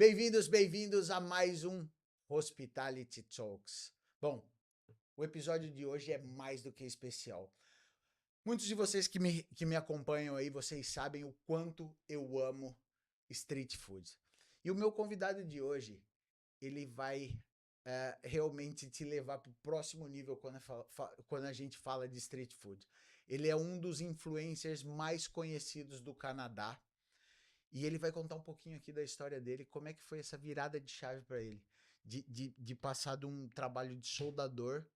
Bem-vindos a mais Hospitality Talks. Bom, o episódio de hoje é mais do que especial. Muitos de vocês que me acompanham aí, vocês sabem o quanto eu amo street food. E o meu convidado de hoje, ele vai realmente te levar para o próximo nível quando a gente fala de street food. Ele é um dos influencers mais conhecidos do Canadá. E ele vai contar um pouquinho aqui da história dele, como é que foi essa virada de chave para ele. De passar de um trabalho de soldador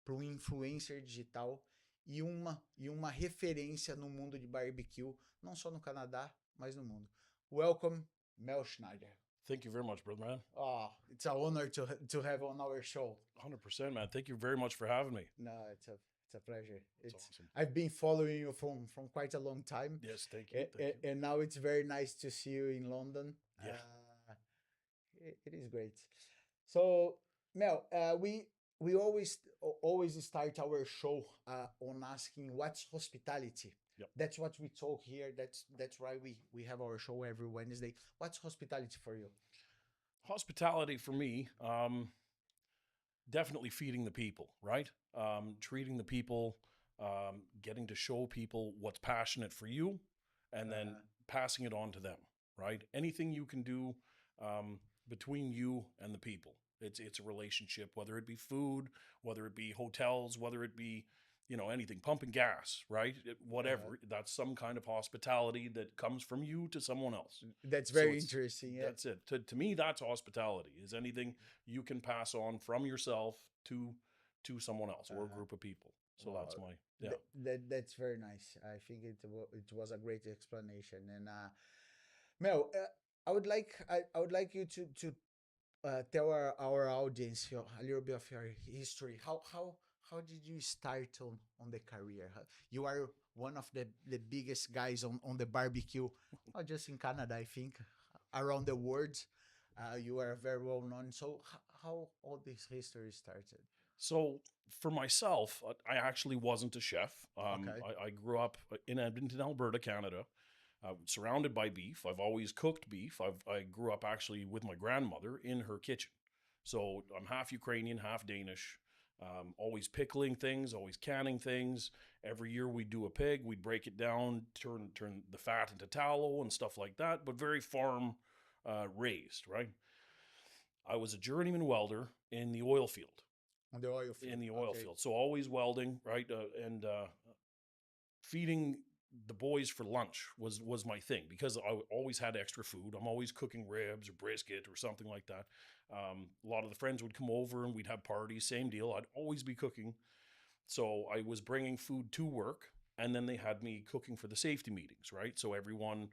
para um influencer digital e uma referência no mundo de barbecue, não só no Canadá, mas no mundo. Welcome, Mel Chmilar. Thank you very much, brother, man. Oh, it's an honor to have on our show. 100%, man. Thank you very much for having me. No, it's a pleasure. It's awesome. I've been following you from quite a long time. Yes, thank you. And now it's very nice to see you in London. Yeah. It is great. So, Mel, we always start our show on asking what's hospitality. Yep. That's what we talk here. That's why we have our show every Wednesday. What's hospitality for you? Hospitality for me, definitely feeding the people, right? Treating the people, getting to show people what's passionate for you, and then passing it on to them, right? Anything you can do between you and the people. It's a relationship, whether it be food, whether it be hotels, whether it be, anything, pumping gas, right? Whatever. That's some kind of hospitality that comes from you to someone else. That's very interesting. Yeah. That's it. To me, that's hospitality, is anything you can pass on from yourself to someone else or a group of people. So that's that's very nice. I think it was a great explanation. And Mel, I would like you to tell our audience a little bit of your history. How did you start on the career? You are one of the biggest guys on the barbecue, not just in Canada, I think, around the world. You are very well known. So how all this history started? So for myself, I actually wasn't a chef. I grew up in Edmonton, Alberta, Canada, surrounded by beef. I've always cooked beef. I grew up actually with my grandmother in her kitchen. So I'm half Ukrainian, half Danish. Always pickling things, always canning things. Every year we'd do a pig, we'd break it down, turn the fat into tallow and stuff like that, but very farm raised, right? I was a journeyman welder in the oil field. On the oil field. In the oil field. So always welding, right? And feeding the boys for lunch was my thing, because I always had extra food. I'm always cooking ribs or brisket or something like that. A lot of the friends would come over and we'd have parties, same deal. I'd always be cooking. So I was bringing food to work, and then they had me cooking for the safety meetings, right? So everyone,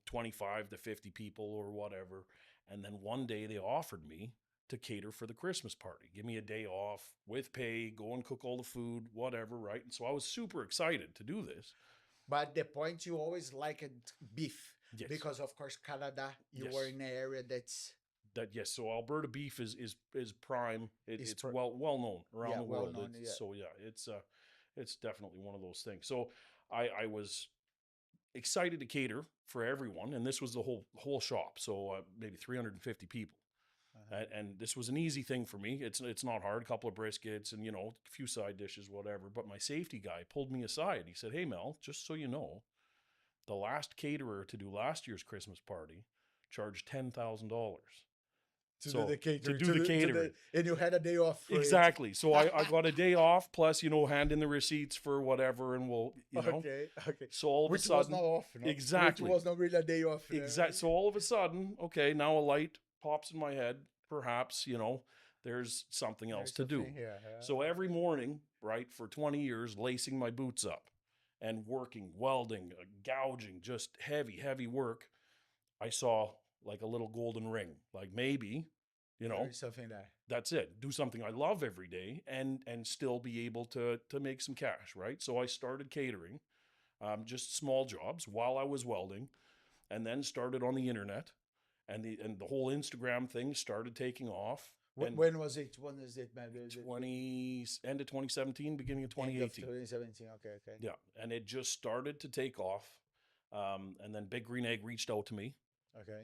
25 to 50 people or whatever. And then one day they offered me to cater for the Christmas party. Give me a day off with pay, go and cook all the food, whatever, right? And so I was super excited to do this. But at the point, you always liked beef. Yes. Because, of course, Canada, you were in an area that's... Yes, so Alberta beef is prime. It's well known around the world. So it's definitely one of those things. So I was excited to cater for everyone, and this was the whole shop. So maybe 350 people. And this was an easy thing for me. It's not hard. A couple of briskets and, a few side dishes, whatever. But my safety guy pulled me aside. He said, "Hey, Mel, just so you know, the last caterer to do last year's Christmas party charged $10,000. To do the catering. And you had a day off. Exactly. So I got a day off, plus, hand in the receipts for whatever, and we'll, Okay. So all of a sudden. Which was not off. No? Exactly. Which was not really a day off. Exactly. So all of a sudden, okay, now a light pops in my head. Perhaps, there's something else to do. Here, So every morning, right, for 20 years, lacing my boots up and working, welding, gouging, just heavy work, I saw like a little golden ring. Like maybe, there's something there. That's it. Do something I love every day and still be able to make some cash, right? So I started catering, just small jobs while I was welding, and then started on the internet. And the whole Instagram thing started taking off. When was it? When is it? End of 2017, beginning of 2018. End of 2017, okay. Yeah, and it just started to take off. And then Big Green Egg reached out to me. Okay.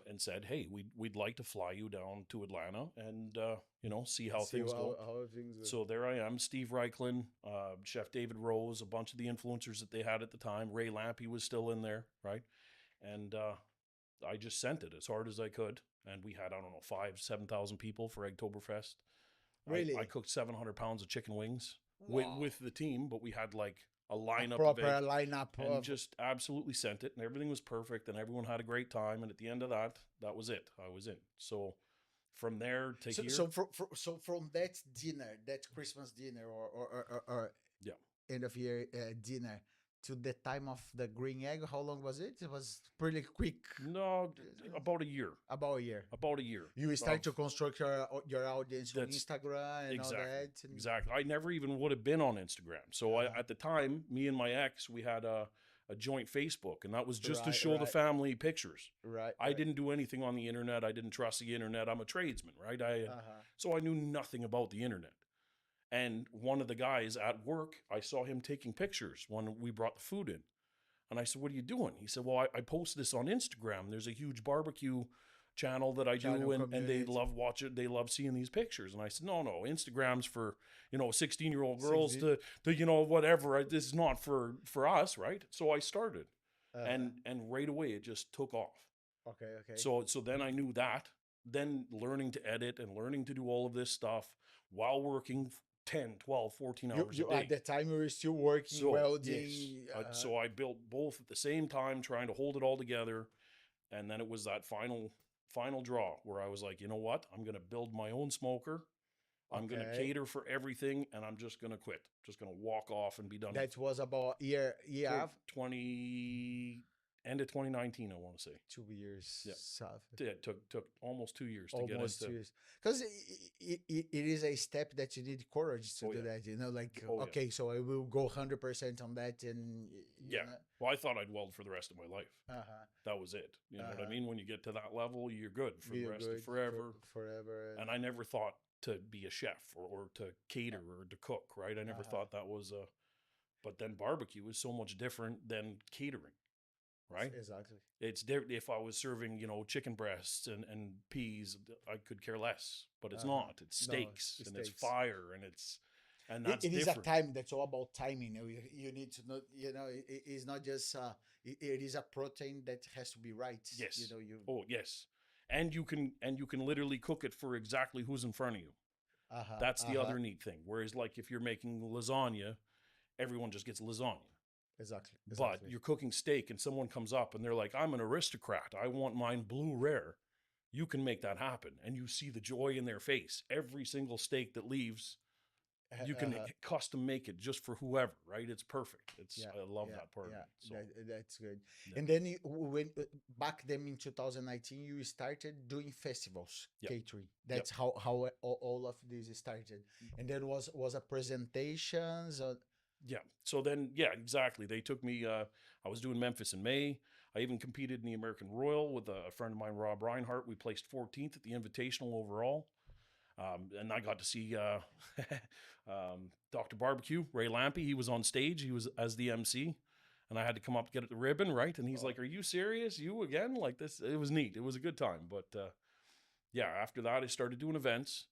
and said, "Hey, we'd like to fly you down to Atlanta and see how See things go." how things go. So there I am, Steve Reichlin, Chef David Rose, a bunch of the influencers that they had at the time. Ray Lampy was still in there, right? And I just sent it as hard as I could, and we had, I don't know, 7,000 people for Eggtoberfest. Really? I cooked 700 pounds of chicken wings Wow. with the team, but we had like a A lineup proper of egg, lineup and of just absolutely sent it, and everything was perfect, and everyone had a great time. And at the end of that, that was it. I was in. So from there to so here, so from that dinner, that Christmas dinner or yeah. end of year dinner to the time of the green egg, how long was it? It was pretty quick. No, about a year. About a year. About a year. You start to construct your audience on That's Instagram and all that. And Exactly. I never even would have been on Instagram. So at the time, me and my ex, we had a joint Facebook, and that was just to show the family pictures. Right. I didn't do anything on the internet. I didn't trust the internet. I'm a tradesman, right? So I knew nothing about the internet. And one of the guys at work, I saw him taking pictures when we brought the food in. And I said, "What are you doing?" He said, "Well, I post this on Instagram. There's a huge barbecue channel that I do, and they love watching. They love seeing these pictures." And I said, "No, Instagram's for 16-year-old girls to whatever. This is not for us, right?" So I started, and right away it just took off. Okay. So then I knew that. Then learning to edit and learning to do all of this stuff while working 10, 12, 14 hours a day. At the time, you were still working, welding. Yes. So I built both at the same time, trying to hold it all together. And then it was that final draw where I was like, you know what? I'm going to build my own smoker. I'm going to cater for everything, and I'm just going to quit. Just going to walk off and be done. That was about year end of 2019, I want to say. 2 years. Yeah, it took almost 2 years to get into. Almost 2 years. Because it is a step that you need courage to do that. So I will go 100% on that. And well, I thought I'd weld for the rest of my life. That was it. You know what I mean? When you get to that level, you're good for the rest of forever. Forever. And I never thought to be a chef or to cater or to cook, right? I never thought that was but then barbecue is so much different than catering. Right? Exactly. It's different. If I was serving, chicken breasts and peas, I could care less. But it's not. It's steaks and it's fire and that's it is different. a time that's all about timing. You need to know. It is not just. It is a protein that has to be right. Yes. Yes. And you can literally cook it for exactly who's in front of you. That's the other neat thing. Whereas, like, if you're making lasagna, everyone just gets lasagna. Exactly. But you're cooking steak and someone comes up and they're like, "I'm an aristocrat. I want mine blue rare." You can make that happen. And you see the joy in their face. Every single steak that leaves, you can custom make it just for whoever, right? It's perfect. I love that part of it. So, that's good. Yeah. And then when back then in 2019, you started doing festivals, catering. That's how all of this started. And then was a presentations. So then, exactly. They took me, I was doing Memphis in May. I even competed in the American Royal with a friend of mine, Rob Reinhart. We placed 14th at the Invitational overall. And I got to see Dr. Barbecue, Ray Lampy. He was on stage. He was as the MC. And I had to come up to get the ribbon, right? And he's like, "Are you serious? You again?" Like this. It was neat. It was a good time. But after that, I started doing events.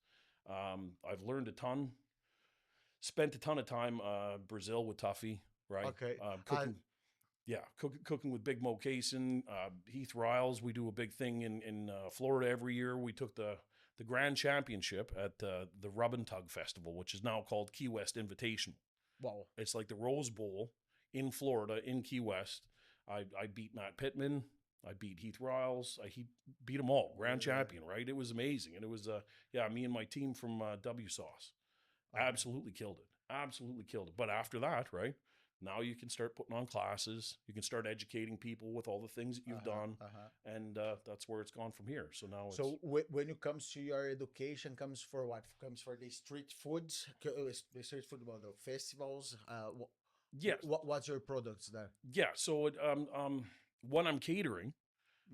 I've learned a ton. Spent a ton of time Brazil with Tuffy, right? Okay. Cooking with Big Mo Cason, Heath Riles. We do a big thing in Florida every year. We took the grand championship at the Rub and Tug Festival, which is now called Key West Invitational. Wow. It's like the Rose Bowl in Florida, in Key West. I beat Matt Pittman. I beat Heath Riles. He beat them all. Grand champion, right? It was amazing. And it was, me and my team from W Sauce. Absolutely killed it. But after that, right, now you can start putting on classes. You can start educating people with all the things that you've done. And that's where it's gone from here. So now when it comes to your education, comes for what? Comes for the street foods, the street food, the festivals. What's your products there? Yeah. So when I'm catering,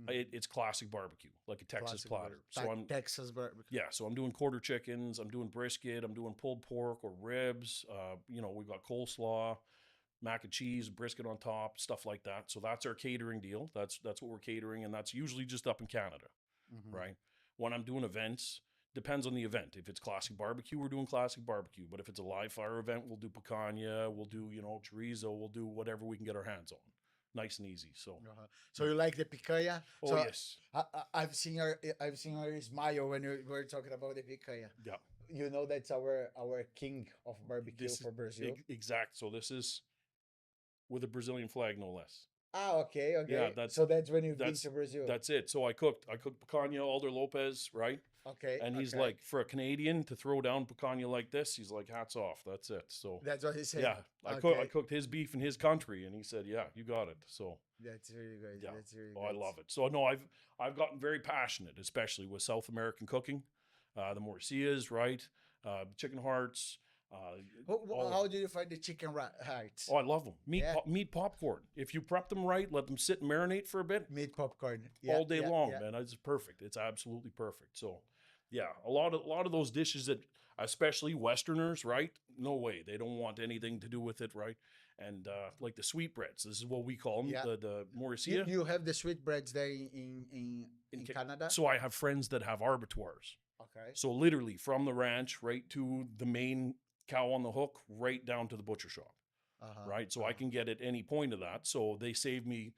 it's classic barbecue, like a Texas platter. Texas barbecue. Yeah, so I'm doing quarter chickens, I'm doing brisket, I'm doing pulled pork or ribs. We've got coleslaw, mac and cheese, brisket on top, stuff like that. So that's our catering deal. That's what we're catering, and that's usually just up in Canada, right? When I'm doing events, depends on the event. If it's classic barbecue, we're doing classic barbecue. But if it's a live fire event, we'll do picanha, we'll do, chorizo, we'll do whatever we can get our hands on. Nice and easy. So, So you like the picanha? oh So yes, I've seen your smile when you were talking about the picanha. yeah. You know that's our king of barbecue This for is Brazil. exact. So this is with a Brazilian flag, no less. Ah, okay. Yeah, so that's when you've been that's to Brazil. that's it. So I cooked picanha, Alder Lopez, right? Okay. And he's okay. like, for a Canadian to throw down picanha like this, he's like, hats off. That's it. So That's what he said. yeah, I cooked his beef in his country, and he said, yeah, you got it. So That's really good. yeah, That's really I good. love it. So no, I've gotten very passionate, especially with South American cooking, the morcillas, right? Chicken hearts. How do you find the chicken hearts? Oh, I love them. Yeah. Meat popcorn. If you prep them right, let them sit and marinate for a bit, Meat popcorn. all day long, yeah. man. It's perfect. It's absolutely perfect. So, yeah, a lot of those dishes that, especially Westerners, right? No way, they don't want anything to do with it, right? And like the sweetbreads, this is what we call them, Yeah. the morcilla. You have the sweetbreads there in Canada? So I have friends that have abattoirs. Okay. So literally from the ranch right to the main cow on the hook, right down to the butcher shop. Right? So I can get at any point of that. So they save me.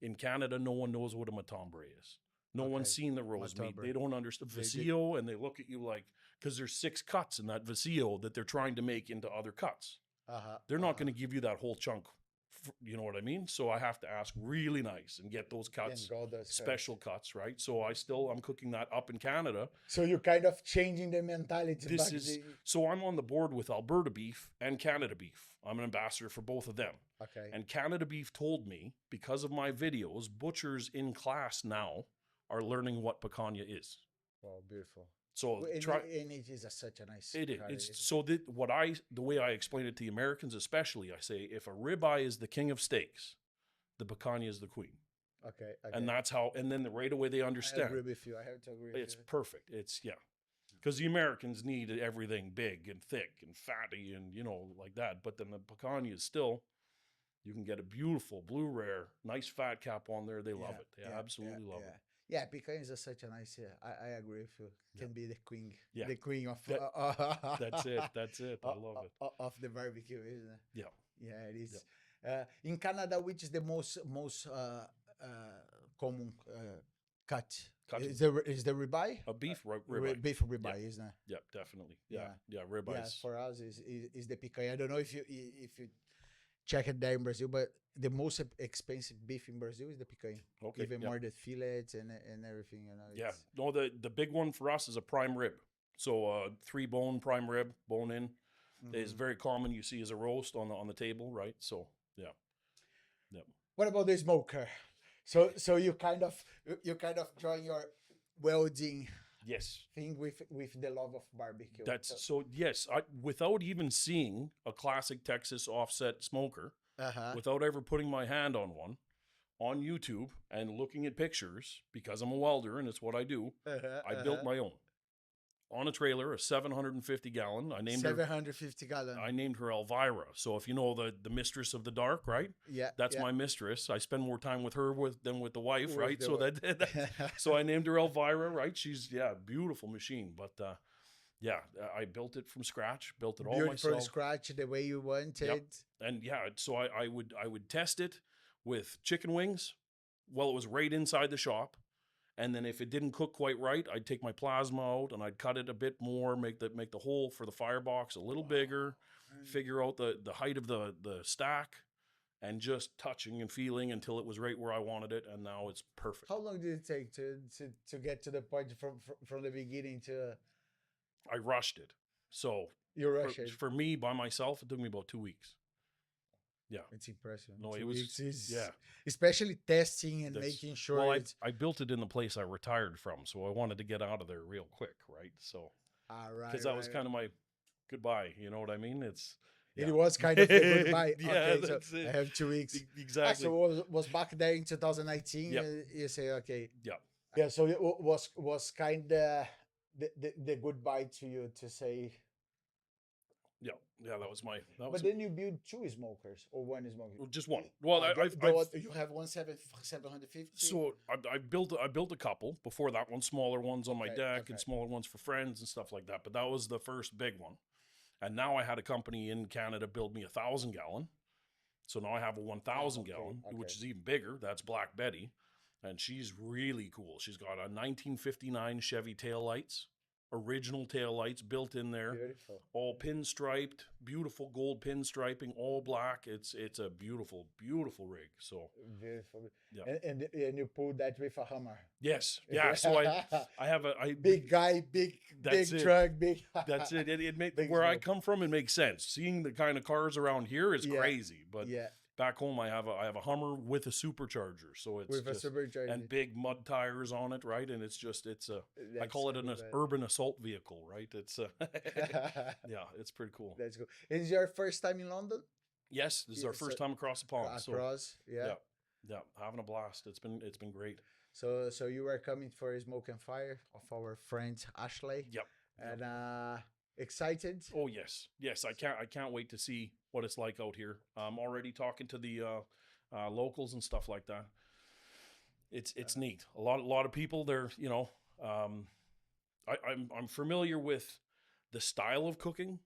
In Canada, no one knows what a matambre is. No one's seen the roast meat. They don't understand vacío, and they look at you like, because there's 6 cuts in that vacío that they're trying to make into other cuts. They're not going to give you that whole chunk. You know what I mean? So I have to ask really nice and get those cuts, special cuts, right? So I'm cooking that up in Canada. So you're kind of changing the mentality. So I'm on the board with Alberta Beef and Canada Beef. I'm an ambassador for both of them. Okay. And Canada Beef told me, because of my videos, butchers in class now are learning what picanha is. Wow, beautiful. So and it is such a nice. It is. It's so the way I explain it to the Americans, especially, I say if a ribeye is the king of steaks, the picanha is the queen. Okay. And that's how. And then right away they understand. I agree with you. I have to agree. It's perfect. It's because the Americans need everything big and thick and fatty and like that. But then the picanha is still. You can get a beautiful blue rare, nice fat cap on there. They love it. They absolutely love it. Yeah, picanha is such a nice. I agree with you. Can be the queen. Yeah. The queen of. That's it. That's it. I love it. Of the barbecue, isn't it? Yeah. Yeah, it is. Yeah. In Canada, which is the most common cut? Is the ribeye? A beef ribeye. Beef ribeye, isn't it? Yeah, definitely. Yeah, ribeyes. Yeah, for us is the picanha. I don't know if you check it there in Brazil, but the most expensive beef in Brazil is the picanha. Okay. Even more the fillets and everything. Yeah. No, the big one for us is a prime rib. So 3-bone prime rib, bone in, is very common. You see as a roast on the table, right? So yeah. What about the smoker? So you kind of join your welding. Yes. Thing with the love of barbecue. Yes. Without even seeing a classic Texas offset smoker, without ever putting my hand on one, on YouTube and looking at pictures, because I'm a welder and it's what I do, I built my own. On a trailer, a 750 gallon. I named 750 gallon. I named her Elvira. So if you know the mistress of the dark, right? Yeah. That's my mistress. I spend more time with her than with the wife, right? So so I named her Elvira, right? She's beautiful machine. But I built it from scratch, built it all myself. From scratch the way you wanted. Yep. And so I would test it with chicken wings. Well, it was right inside the shop. And then if it didn't cook quite right, I'd take my plasma out and I'd cut it a bit more, make the hole for the firebox a little bigger, figure out the height of the stack, and just touching and feeling until it was right where I wanted it. And now it's perfect. How long did it take to get to the point from the beginning to? I rushed it. So you rushed it. For me, by myself, it took me about 2 weeks. Yeah, it's impressive. No, it was especially testing and making sure. Well, I built it in the place I retired from, so I wanted to get out of there real quick, right? So, because that was kind of my goodbye. You know what I mean? It was kind of a goodbye. That's it. I have 2 weeks. Exactly. So was back there in 2019. Yep. You say okay. Yeah. So it was kind of the goodbye to you to say. Yeah, yeah, that was my that But was then you build two smokers or one smoker. just one. Well, You have one 750. so I built a couple before that one, smaller ones on my Okay, deck and okay. smaller ones for friends and stuff like that. But that was the first big one, and now I had a company in Canada build me 1,000 gallon. So now I have a 1,000 okay, gallon, okay. which is even bigger. That's Black Betty, and she's really cool. She's got a 1959 Chevy taillights, original taillights built in there, Beautiful. all pinstriped, beautiful gold pinstriping, all black. It's a beautiful, beautiful rig. So Beautiful. yeah. And you pull that with a hammer. Yes, yeah. So I have a Big guy, big That's it. truck, big. That's it. It made Big where I smoke. come from, it makes sense. Seeing the kind of cars around here is Yeah. crazy, but Yeah, back home I have a Hummer with a supercharger, so it's with a just, supercharger. and big mud tires on it, right? And it's just I call it an urban assault vehicle, right? It's yeah, it's pretty cool. That's cool. Is your first time in London? Yes, this is Yeah, our first so- time across the pond. So Across, yeah. yeah, having a blast. It's been great. So you were coming for a smoke and fire of our friend Ashley, Yep. and excited. Oh yes, yes. I can't wait to see what it's like out here. I'm already talking to the locals and stuff like that. It's neat. A lot of people. They're I'm familiar with the style of cooking,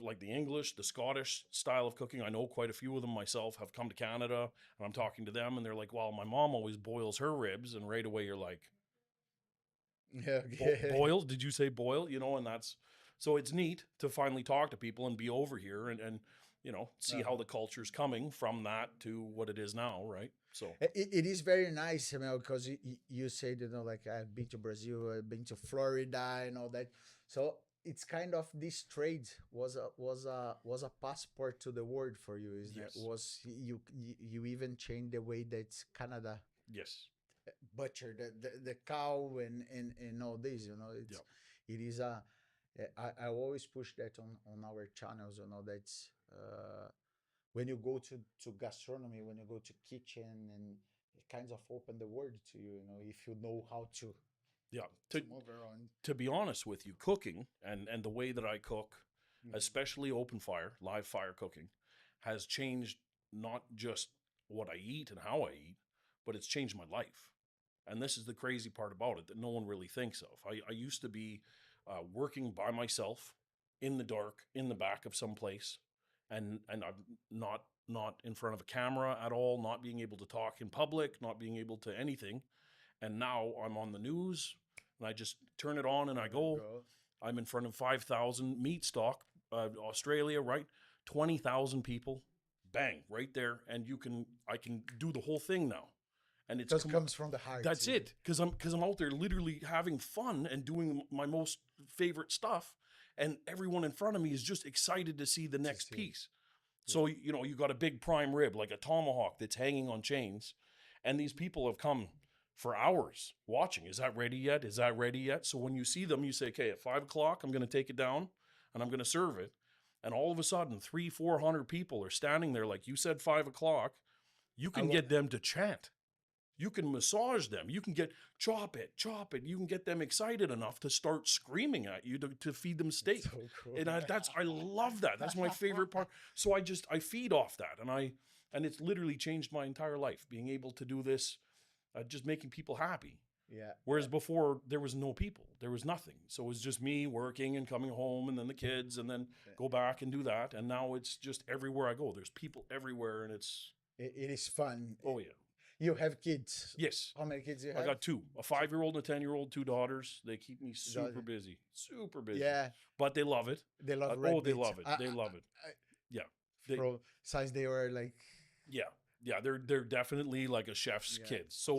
like the English, the Scottish style of cooking. I know quite a few of them myself have come to Canada, and I'm talking to them, and they're like, "Well, my mom always boils her ribs," and right away you're like, Yeah, boil? Did you say boil? And that's so it's neat to finally talk to people and be over here and see how the culture's coming from that to what it is now, right? So It is very nice, because you said, like I've been to Brazil, I've been to Florida, and all that. So it's kind of this trade was a passport to the world for you. Is Yes. that was you even changed the way that Canada yes, butcher the cow and all this. It's it is a I always push that on our channels. That's when you go to gastronomy, when you go to kitchen, and it kind of open the world to you. If you know how to yeah. move around. To be honest with you, cooking and the way that I cook, Mhm. especially open fire, live fire cooking, has changed not just what I eat and how I eat, but it's changed my life. And this is the crazy part about it that no one really thinks of. I used to be working by myself in the dark, in the back of some place, and I'm not in front of a camera at all, not being able to talk in public, not being able to anything. And now I'm on the news, and I just turn it on and I go. I'm in front of 5,000 meat stock, Australia, right? 20,000 people, bang, right there, and I can do the whole thing now, and it comes from the heart. That's it, because I'm out there literally having fun and doing my most favorite stuff, and everyone in front of me is just excited to see the next piece. So you got a big prime rib, like a tomahawk that's hanging on chains, and these people have come for hours watching. Is that ready yet? Is that ready yet? So when you see them, you say, okay, at 5 o'clock, I'm going to take it down and I'm going to serve it. And all of a sudden, 300-400 people are standing there. Like you said, 5 o'clock, you can get them to chant. You can massage them. You can chop it. You can get them excited enough to start screaming at you to feed them steak. So cool. And I love that. That's my favorite part. So I feed off that. And it's literally changed my entire life, being able to do this. Just making people happy. Yeah. Whereas before there was no people, there was nothing. So it was just me working and coming home, and then the kids, and then go back and do that. And now it's just everywhere I go. There's people everywhere, and it is fun. Oh yeah. You have kids? Yes. How many kids do you have? I got 2, a 5-year-old and a 10-year-old, 2 daughters. They keep me super busy. Yeah. But they love it. They love it. They love it. They love it. Yeah. Since they were like. Yeah. Yeah, they're definitely like a chef's kids. So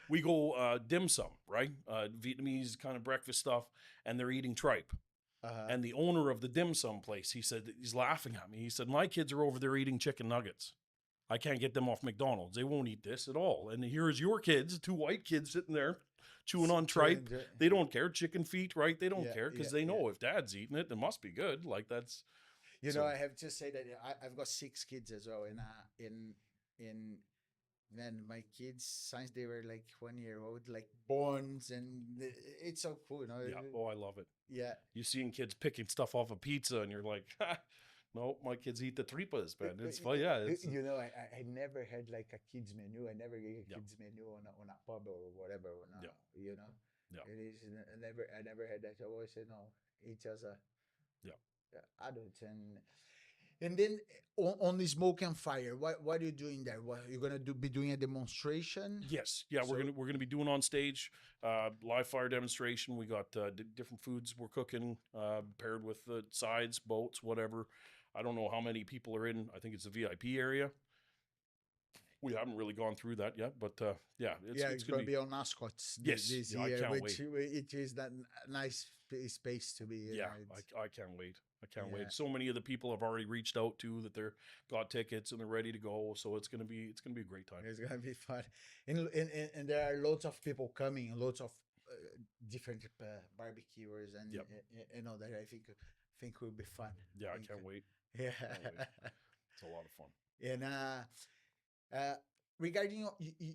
we go dim sum, right? Vietnamese kind of breakfast stuff, and they're eating tripe. And the owner of the dim sum place, he's laughing at me. He said, my kids are over there eating chicken nuggets. I can't get them off McDonald's. They won't eat this at all. And here's your kids, 2 white kids sitting there chewing on tripe. They don't care. Chicken feet, right? They don't care because they know if dad's eating it, it must be good. Like that's. I have to say that I've got 6 kids as well, and Man, my kids, since they were like 1 year old, like bones, and it's so cool, you know. Yeah. Oh, I love it. Yeah. You seeing kids picking stuff off a pizza, and you're like, no, my kids eat the tripas, man. It's fun. Yeah. It's You know, I never had like a kids menu. I never get a yeah. kids menu on a pub or whatever. Yeah. You know, Yeah. it is I never had that. I always say no. It's just a Yeah. adults and then on the smoke and fire. What are you doing there? What you're gonna be doing a demonstration? Yes. Yeah. So- We're gonna be doing on stage, live fire demonstration. We got different foods we're cooking, paired with the sides, boats, whatever. I don't know how many people are in. I think it's the VIP area. We haven't really gone through that yet, but yeah, it's gonna be on mascots Yes, this yeah, I year, can't which it is that nice space to be. Yeah, know, I can't wait. I can't Yeah. wait. So many of the people have already reached out to that they're got tickets and they're ready to go. So it's gonna be a great time. it's gonna be fun, and there are lots of people coming, lots of different barbecuers, and Yep. you know that I think will be fun. Yeah, I think- can't wait. Yeah, It's a lot of fun. and regarding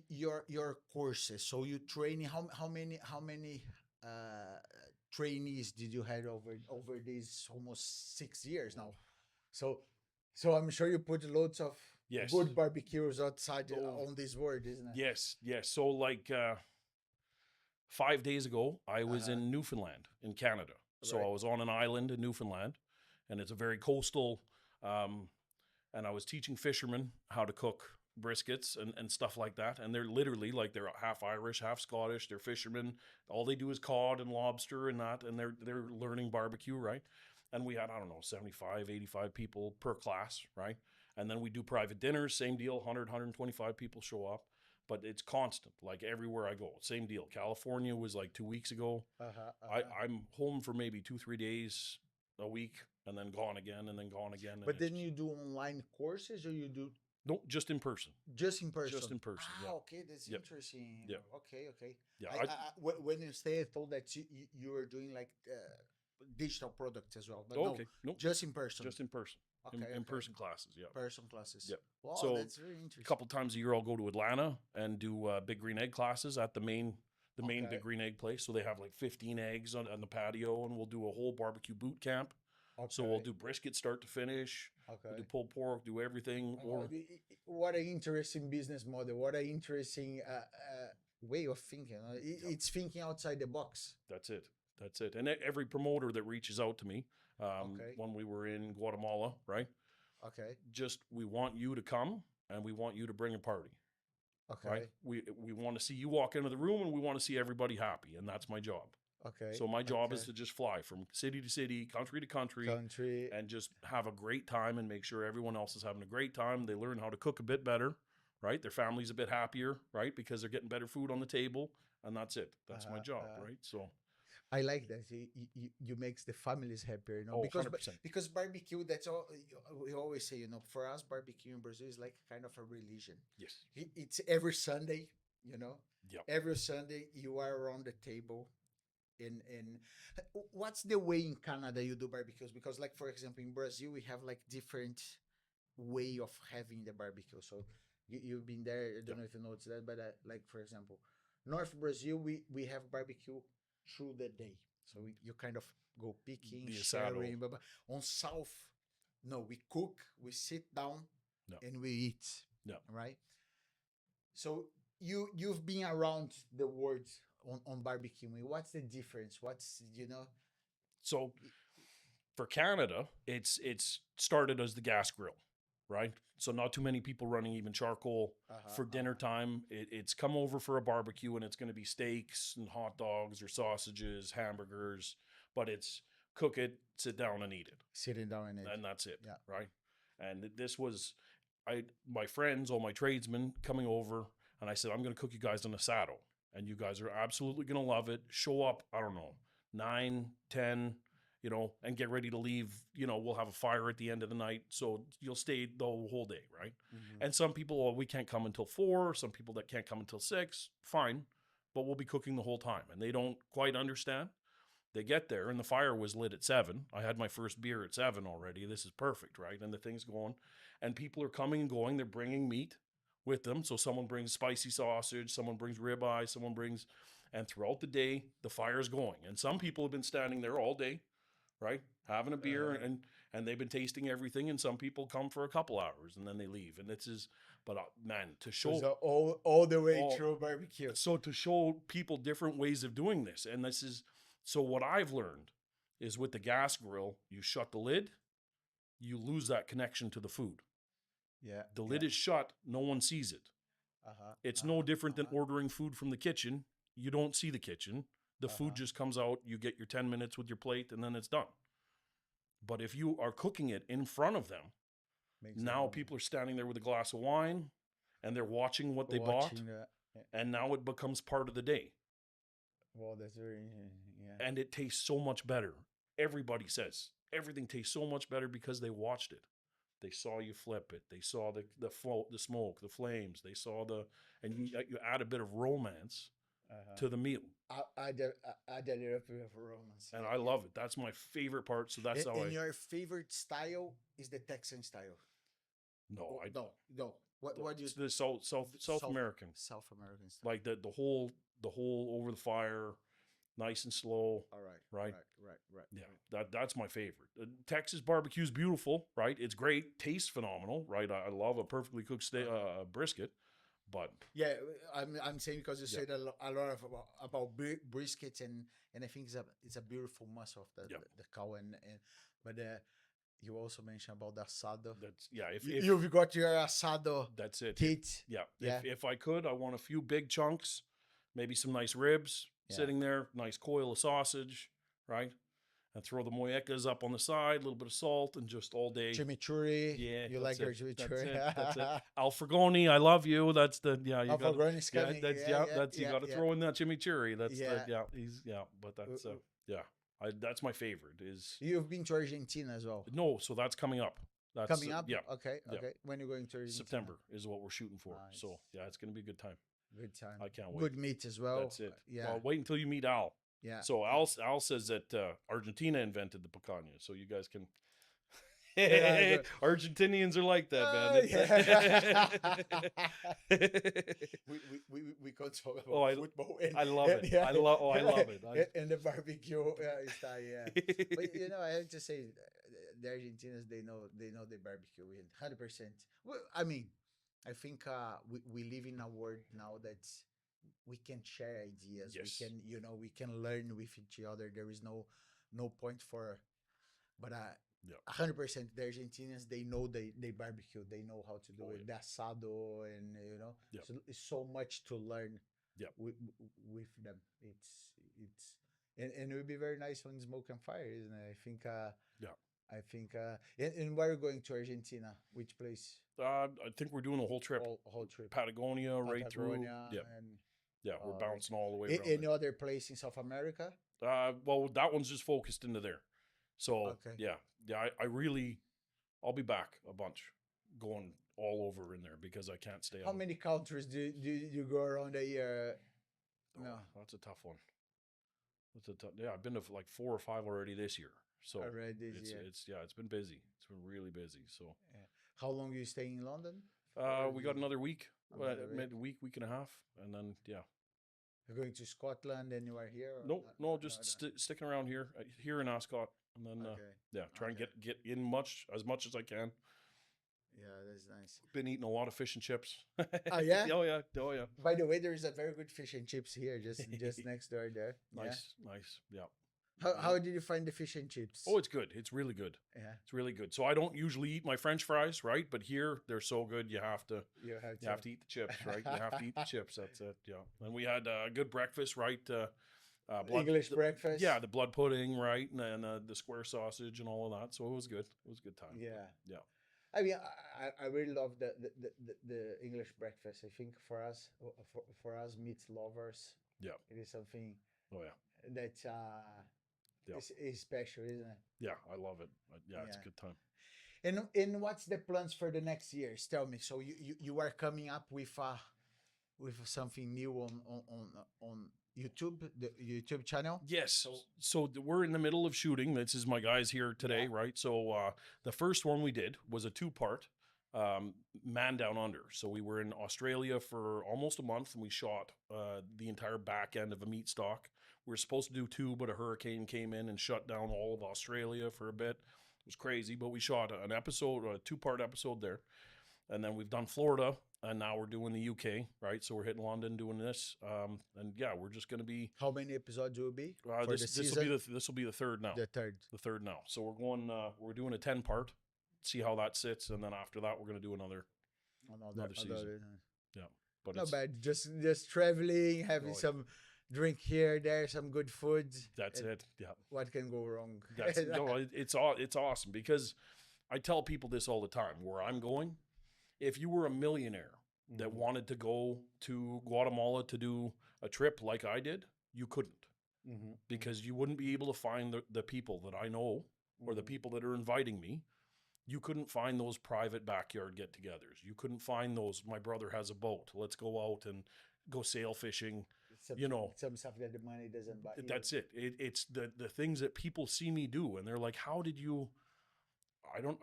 your courses, so you training how many trainees did you have over these almost 6 years now? So I'm sure you put loads of Yes. good barbecues outside Oh. on this world, isn't it? Yes, yes. So like 5 days ago, I was Uh-huh. in Newfoundland in Canada. So I Right. was on an island in Newfoundland, and it's a very coastal. And I was teaching fishermen how to cook briskets and stuff like that. And they're literally like they're half Irish, half Scottish. They're fishermen. All they do is cod and lobster and that, and they're learning barbecue, right? And we had, I don't know, 75, 85 people per class, right? And then we do private dinners, same deal, 100, 125 people show up. But it's constant, like everywhere I go. Same deal. California was like 2 weeks ago. I'm home for maybe 2-3 days a week, and then gone again, and then gone again. And But it's then you do online courses, or you do no, just in person. just in person? Just in person. Ah, Yeah. okay, that's Yep. interesting. Yep. Okay. Yeah. When you say, I thought that you were doing like digital products as well, but no, Okay. Nope. just in person. Just in person. Okay, In person classes. Yeah. person classes. Yep. Wow, So, that's very interesting. A couple times a year, I'll go to Atlanta and do big green egg classes at the main Okay. big green egg place. So they have like 15 eggs on the patio, and we'll do a whole barbecue boot camp. So we'll do brisket start to finish. Okay. We'll do pulled pork, do everything. Oh, what an interesting business model. What an interesting way of thinking. It's thinking outside the box. That's it. That's it. And every promoter that reaches out to me, Okay. when we were in Guatemala, right? Okay. Just we want you to come and we want you to bring a party, Okay. right? We want to see you walk into the room and we want to see everybody happy, and that's my job. Okay. So my job is Okay. to just fly from city to city, country to country, country. and just have a great time and make sure everyone else is having a great time. They learn how to cook a bit better, right? Their family's a bit happier, right? Because they're getting better food on the table, and that's it. That's my job, right? So I like that. You makes the families happier, you know, Oh, because 100%. because barbecue. That's all we always say. You know, for us, barbecue in Brazil is like kind of a religion. yes, It's every Sunday. You know, Yep. every Sunday you are around the table. In what's the way in Canada you do barbecues? Because, like, for example, in Brazil we have like different way of having the barbecue. So you've been there. I don't know if you noticed that, but like, for example, North Brazil we have barbecue through the day. So you kind of go picking, The sharing. Blah, blah. On South, no, we cook, we sit down, No. and we eat. No. Right. So you've been around the world on barbecuing. What's the difference? What's So for Canada, it's started as the gas grill, right? So not too many people running even charcoal for dinner time. It's come over for a barbecue, and it's going to be steaks and hot dogs or sausages, hamburgers, but it's cook it, sit down and eat it, sitting down and eat. and that's it, Yeah. right? And this was my friends, all my tradesmen coming over, and I said, I'm going to cook you guys an asado, and you guys are absolutely going to love it. Show up, I don't know, 9, 10, and get ready to leave. We'll have a fire at the end of the night, so you'll stay the whole day, right? Mhm. And some people, we can't come until 4. Some people that can't come until 6. Fine, but we'll be cooking the whole time, and they don't quite understand. They get there, and the fire was lit at 7. I had my first beer at 7 already. This is perfect, right? And the thing's going, and people are coming and going. They're bringing meat. with them. So someone brings spicy sausage, someone brings ribeye, someone brings, and throughout the day, the fire's going. And some people have been standing there all day, right? Having a beer and they've been tasting everything. And some people come for a couple hours and then they leave. And this is, but man, to show So all the way through barbecue. So to show people different ways of doing this. And this is, so what I've learned is with the gas grill, you shut the lid, you lose that connection to the food. Yeah. The lid is shut, no one sees it. It's no different than ordering food from the kitchen. You don't see the kitchen. The food just comes out, you get your 10 minutes with your plate, and then it's done. But if you are cooking it in front of them, now people are standing there with a glass of wine, and they're watching what they bought, and now it becomes part of the day. Well, that's very, yeah. And it tastes so much better. Everybody says everything tastes so much better because they watched it. They saw you flip it. They saw the smoke, the flames. They saw and you add a bit of romance to the meal. I add a little bit of romance. And I love it. That's my favorite part. So that's how And your favorite style is the Texan style? No, No. What do you? The South American. South American style. Like the whole over the fire, nice and slow. All right. Right. Yeah. That's my favorite. Texas barbecue is beautiful, right? It's great, tastes phenomenal, right? I love a perfectly cooked brisket, but yeah, I'm saying because you said a lot about briskets and I think it's a beautiful muscle of the cow but you also mentioned about the asado. That's if you've got your asado. That's it. Kit. Yeah. If I could, I want a few big chunks, maybe some nice ribs sitting there, nice coil of sausage, right? And throw the moyecas up on the side, a little bit of salt, and just all day. Chimichurri. Yeah. You like your chimichurri. That's it. Alfregoni, I love you. That's the, Alfregoni's coming. You got to throw in that chimichurri. That's but that's, that's my favorite is. You've been to Argentina as well? No, so that's coming up. That's coming up? Yeah. Okay. When are you going to Argentina? September is what we're shooting for. Nice. So, it's going to be a good time. Good time. I can't wait. Good meat as well. That's it. Yeah. Well, wait until you meet Al. Yeah. So Al says that Argentina invented the picanha, so you guys can. Argentinians are like that, man. We could talk about football. I love it. Yeah. I love it. And the barbecue style, yeah. But I have to say, the Argentinians they know the barbecue 100%. Well, I mean, I think we live in a world now that we can share ideas. Yes. We can learn with each other. There is no point for, but 100% the Argentinians they know they barbecue. They know how to do it. The asado and so it's so much to learn. With them. It's and it would be very nice on smoke and fire, isn't it? I think and where are you going to Argentina? Which place? I think we're doing a whole trip. Whole trip. Patagonia, right through. We're bouncing all the way around. Any other place in South America? Well, that one's just focused into there. So I'll be back a bunch, going all over in there because I can't stay. How many countries do you go around a year? No, that's a tough one. I've been to like 4 or 5 already this year. So it's been busy. It's been really busy. So how long are you staying in London? We got another week, week and a half, and then You're going to Scotland and you are here? No, just sticking around here in Ascot, and then try and get in as much as I can. Yeah, that's nice. Been eating a lot of fish and chips. Oh yeah? Oh yeah. By the way, there is a very good fish and chips here, just next door there. Nice. Yeah. How did you find the fish and chips? Oh, it's good. It's really good. Yeah. It's really good. So I don't usually eat my French fries, right? But here they're so good. You have to eat the chips, right? You have to eat the chips. That's it. Yeah. And we had a good breakfast, right? English breakfast. Yeah, the blood pudding, right? And the square sausage and all of that. So it was good. It was a good time. Yeah. I mean, I really love the English breakfast. I think for us meat lovers, it is something. Oh yeah. That is special, isn't it? Yeah, I love it. It's a good time. And what's the plans for the next years? Tell me. So you are coming up with something new on YouTube, the YouTube channel? Yes. So we're in the middle of shooting. This is my guys here today, right? So the first one we did was a 2-part. Man Down Under. So we were in Australia for almost a month, and we shot the entire back end of a meat stock. We were supposed to do 2, but a hurricane came in and shut down all of Australia for a bit. It was crazy, but we shot an episode, a 2-part episode there. And then we've done Florida, and now we're doing the UK, right? So we're hitting London doing this. And yeah, we're just going to be... How many episodes will be for the this season? will be the third now. The third. The third now. So we're going, we're doing a 10-part, see how that sits. And then after that, we're going to do another season. Yeah. But not bad. Just traveling, having some drink here, there, some good food. That's it. Yeah. What can go wrong? It's awesome, because I tell people this all the time. Where I'm going, if you were a millionaire that wanted to go to Guatemala to do a trip like I did, you couldn't, because you wouldn't be able to find the people that I know or the people that are inviting me. You couldn't find those private backyard get-togethers. You couldn't find those, my brother has a boat, let's go out and go sail fishing. Some stuff that the money doesn't buy. That's it. It's the things that people see me do, and they're like, how did you...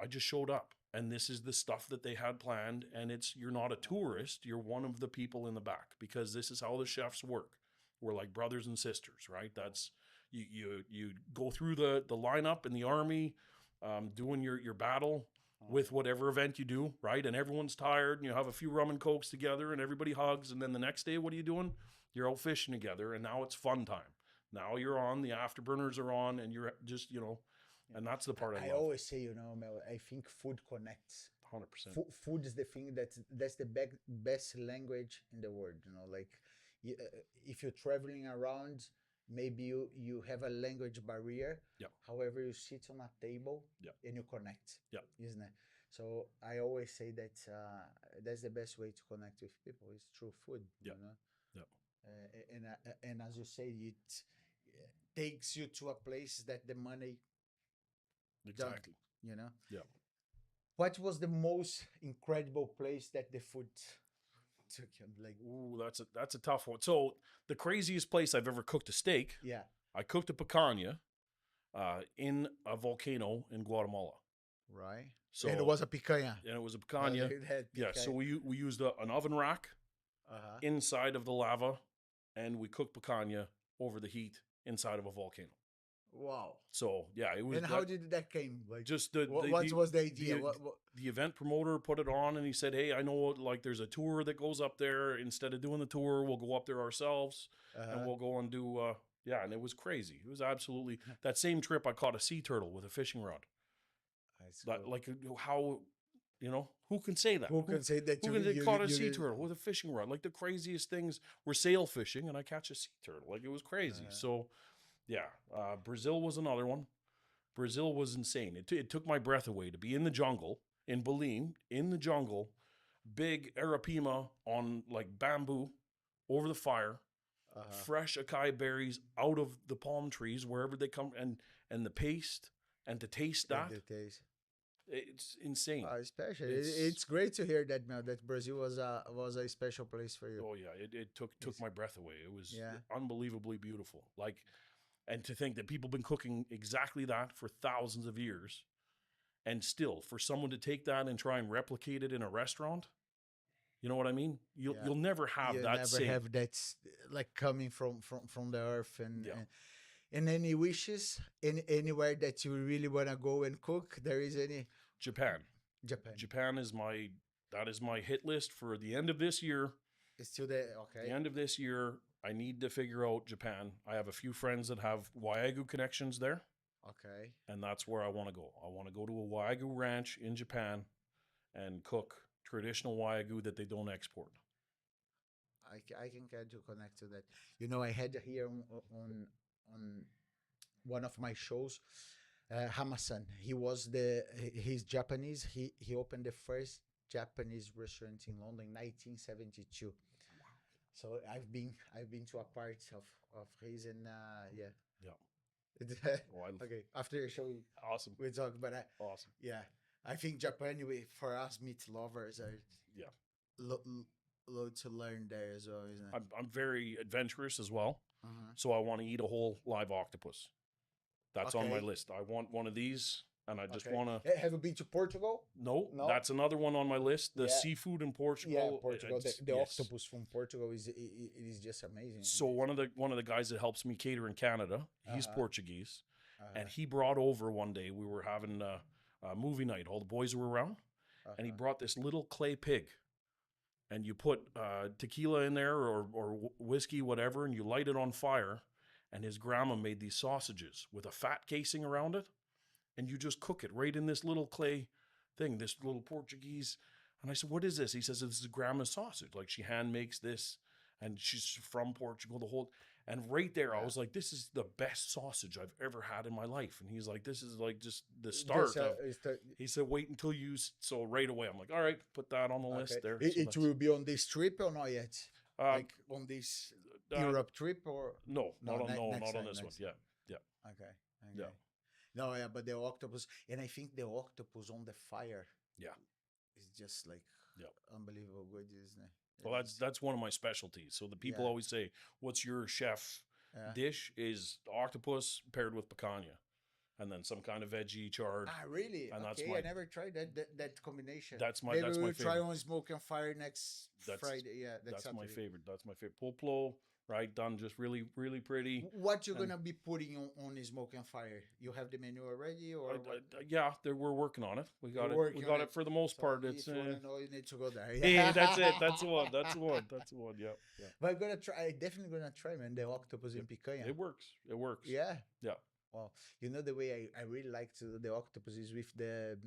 I just showed up, and this is the stuff that they had planned, and you're not a tourist, you're one of the people in the back, because this is how the chefs work. We're like brothers and sisters, right? That's you go through the lineup in the army, doing your battle with whatever event you do, right? And everyone's tired, and you have a few rum and cokes together, and everybody hugs, and then the next day, what are you doing? You're out fishing together, and now it's fun time. Now you're on, the afterburners are on, and you're just, and that's the part I love. I always say, Mel, I think food connects. 100%. Food is the thing that's the best language in the world. Like if you're traveling around, maybe you have a language barrier. Yep. However, you sit on a table and you connect. Yep. Isn't it? So I always say that that's the best way to connect with people is through food. Yep. Yep. And as you say, it takes you to a place that the money exactly done, Yeah. What was the most incredible place that the food took you? Like, ooh, that's a tough one. So the craziest place I've ever cooked a steak. Yeah. I cooked a picanha in a volcano in Guatemala. Right. So and it was a picanha. And it was a picanha. Yeah. So we used an oven rack inside of the lava, and we cooked picanha over the heat inside of a volcano. Wow. So yeah, it was. And how did that came? Like, just what was the idea? The event promoter put it on, and he said, "Hey, I know like there's a tour that goes up there. Instead of doing the tour, we'll go up there ourselves, and we'll go and do." Yeah, and it was crazy. It was absolutely that same trip. I caught a sea turtle with a fishing rod. That, like how, who can say that? Who can say that? Who can caught a sea turtle with a fishing rod? Like the craziest things. We're sail fishing, and I catch a sea turtle. Like it was crazy. So. Yeah, Brazil was another one. Brazil was insane. It took my breath away to be in the jungle, in Belém, in the jungle, big arapima on like bamboo over the fire, fresh acai berries out of the palm trees, wherever they come, and the paste, and to taste that. It's insane. Especially, it's great to hear that, Mel, that Brazil was a special place for you. Oh, yeah, it took my breath away. It was unbelievably beautiful. Like... And to think that people have been cooking exactly that for thousands of years, and still for someone to take that and try and replicate it in a restaurant, you know what I mean? You'll never have that. Never have that like coming from the earth and any wishes in anywhere that you really want to go and cook. There is any Japan is my hit list for the end of this year. It's still there. Okay. The end of this year. I need to figure out Japan. I have a few friends that have Wagyu connections there. Okay. And that's where I want to go. I want to go to a Wagyu ranch in Japan and cook traditional Wagyu that they don't export. I can get to connect to that. I had here on one of my shows, Hamasan. He's Japanese. He opened the first Japanese restaurant in London in 1972. So I've been to a part of his and okay, after the show awesome we talk, but awesome. Yeah, I think Japan for us meat lovers are load to learn there as well, isn't it? I'm very adventurous as well, so I want to eat a whole live octopus. That's on my list. I want one of these. and I just Okay. want to. Have you been to Portugal? No, No? that's another one on my list. The Yeah. seafood in Portugal. Yeah, Portugal. The yes. octopus from Portugal is it is just amazing. So one of the guys that helps me cater in Canada, he's Portuguese, and he brought over one day. We were having a movie night. All the boys were around, and he brought this little clay pig. And you put tequila in there or whiskey, whatever, and you light it on fire. And his grandma made these sausages with a fat casing around it. And you just cook it right in this little clay thing, this little Portuguese. And I said, what is this? He says, this is grandma's sausage. Like, she hand makes this, and she's from Portugal, the whole. And right there, I was like, this is the best sausage I've ever had in my life. And he's like, this is like just the start. He said, wait until you. So right away, I'm like, all right, put that on the list there. It will be on this trip or not yet? Like on this Europe trip or? No, not on this one. Yeah. Okay. Yeah. No, yeah, but the octopus, and I think the octopus on the fire. Yeah. Is just like unbelievable good, isn't it? Well, that's one of my specialties. So the people always say, "What's your chef dish?" Is octopus paired with picanha, and then some kind of veggie charred. Ah, really? And okay, I never tried that combination. That's my Maybe that's we'll my try favorite. on Smoke and Fire next Friday. Yeah, that's Saturday. my favorite. That's my favorite. Poplo, right? Done just really, really pretty. What you're gonna be putting on the Smoke and Fire? You have the menu already, or yeah, we're working on it. We got it. We got it for the most part. If It's you wanna know, you need to go there. yeah, that's it. That's the one. That's the one. That's the one. Yeah. But I'm gonna try. I definitely gonna try, man. The octopus in picanha. It works. It works. Yeah. Yeah. Well, you know the way I really like to do the octopus is with the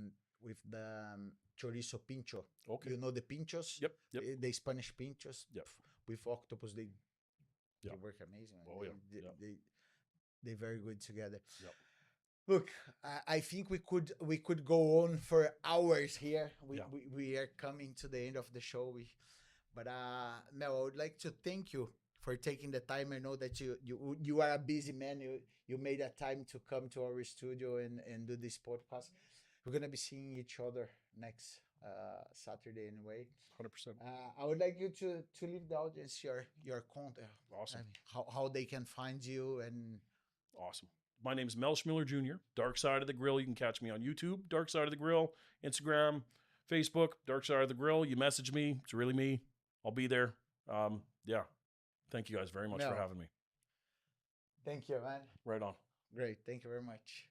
chorizo pincho. Okay. You know the pinchos? Yep. The Spanish pinchos. Yep. With octopus, they work amazing. Oh yeah. They're very good together. Yep. Look, I think we could go on for hours here. We are coming to the end of the show. But Mel, I would like to thank you for taking the time. I know that you are a busy man. You made a time to come to our studio and do this podcast. We're gonna be seeing each other next Saturday anyway. 100%. I would like you to leave the audience your contact. Awesome. How they can find you and. Awesome. My name is Mel Chmilar Jr. Dark Side of the Grill. You can catch me on YouTube, Dark Side of the Grill, Instagram, Facebook, Dark Side of the Grill. You message me. It's really me. I'll be there. Yeah. Thank you guys very much for having me. Thank you, man. Right on. Great. Thank you very much.